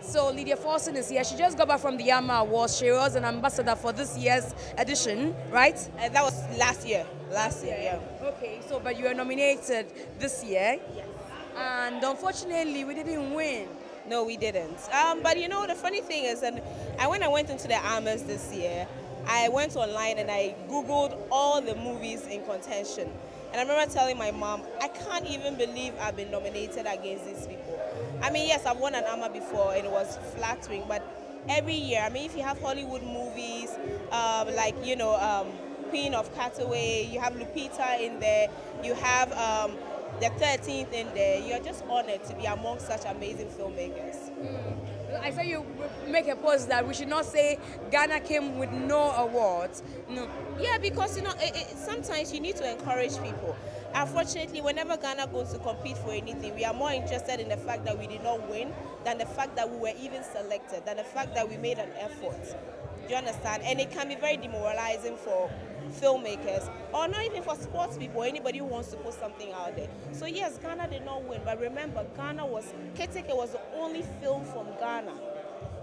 right, so Lydia Forson is here. She just got back from the AMAA Awards. She was an ambassador for this year's edition, right? That was last year. Last year, yeah. Okay, so but you were nominated this year. Yes. And unfortunately, we didn't win. No, we didn't. But you know, the funny thing is, and when I went into the AMAs this year, I went online and I Googled all the movies in contention. And I remember telling my mom, I can't even believe I've been nominated against these people. I mean, yes, I've won an AMA before and it was flattering, but every year, I mean, if you have Hollywood movies, like, you know, Queen of Cataway, you have Lupita in there, you have the 13th in there, you're just honored to be among such amazing filmmakers. I saw you make a post that we should not say Ghana came with no awards. No. Yeah, because you know, sometimes you need to encourage people. Unfortunately, whenever Ghana goes to compete for anything, we are more interested in the fact that we did not win than the fact that we were even selected, than the fact that we made an effort. Do you understand? And it can be very demoralizing for filmmakers, or not even for sports people, anybody who wants to put something out there. So yes, Ghana did not win, but remember, Keteke was the only film from Ghana.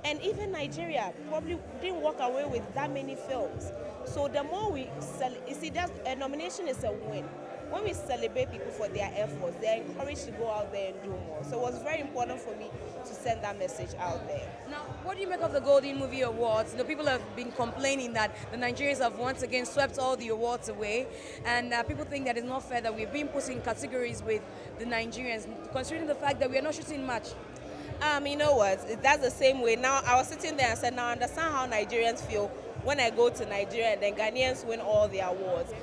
And even Nigeria probably didn't walk away with that many films. So the more we sell, you see, a nomination is a win. When we celebrate people for their efforts, they're encouraged to go out there and do more. So it was very important for me to send that message out there. Now, what do you make of the Golden Movie Awards? You know, people have been complaining that the Nigerians have once again swept all the awards away, and people think that it's not fair that we've been put in categories with the Nigerians, considering the fact that we are not shooting much. You know what? That's the same way. Now, I was sitting there and said, now I understand how Nigerians feel when I go to Nigeria and then Ghanaians win all the awards.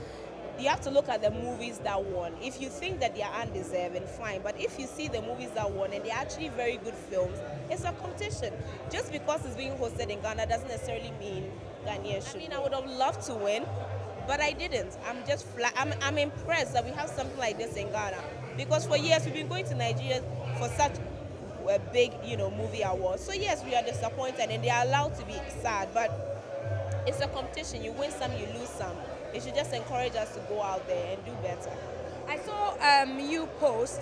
You have to look at the movies that won. If you think that they are undeserving, fine. But if you see the movies that won and they're actually very good films, it's a competition. Just because it's being hosted in Ghana doesn't necessarily mean Ghanaians should. I mean, I would have loved to win, but I didn't. I'm just I'm impressed that we have something like this in Ghana. Because for years we've been going to Nigeria for such a big, you know, movie awards. So yes, we are disappointed and they are allowed to be sad, but it's a competition. You win some, you lose some. It should just encourage us to go out there and do better. I saw you post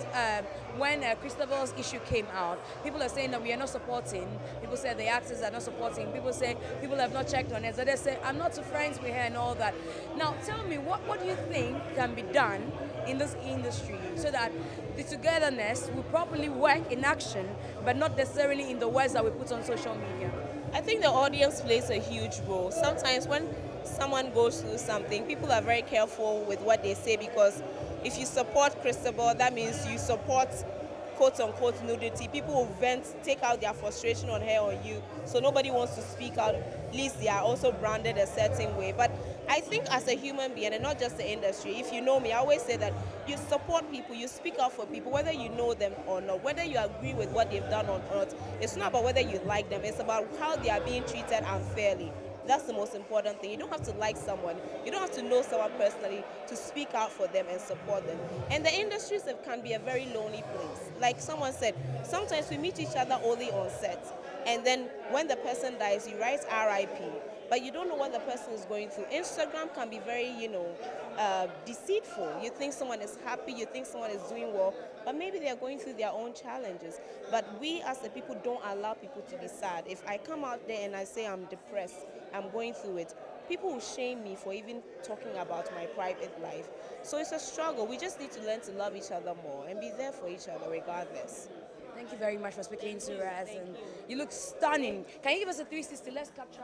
when Christabel's issue came out. People are saying that we are not supporting. People say the actors are not supporting. People say people have not checked on it. So they say, I'm not too friends with her and all that. Now, tell me, what do you think can be done in this industry so that the togetherness will properly work in action, but not necessarily in the words that we put on social media? I think the audience plays a huge role. Sometimes when someone goes through something, people are very careful with what they say, because if you support Christabel, that means you support quote-unquote nudity. People will vent, take out their frustration on her or you, so nobody wants to speak out. At least they are also branded a certain way. But I think as a human being, and not just the industry, if you know me, I always say that you support people, you speak out for people, whether you know them or not, whether you agree with what they've done or not. It's not about whether you like them, it's about how they are being treated unfairly. That's the most important thing. You don't have to like someone. You don't have to know someone personally to speak out for them and support them. And the industries can be a very lonely place. Like someone said, sometimes we meet each other only on set. And then when the person dies, you write RIP. But you don't know what the person is going through. Instagram can be very, you know, deceitful. You think someone is happy, you think someone is doing well, but maybe they are going through their own challenges. But we as the people don't allow people to be sad. If I come out there and I say I'm depressed, I'm going through it, people will shame me for even talking about my private life. So it's a struggle. We just need to learn to love each other more and be there for each other regardless. Thank you very much for speaking to us. And you look stunning. Can you give us a 360? Let's capture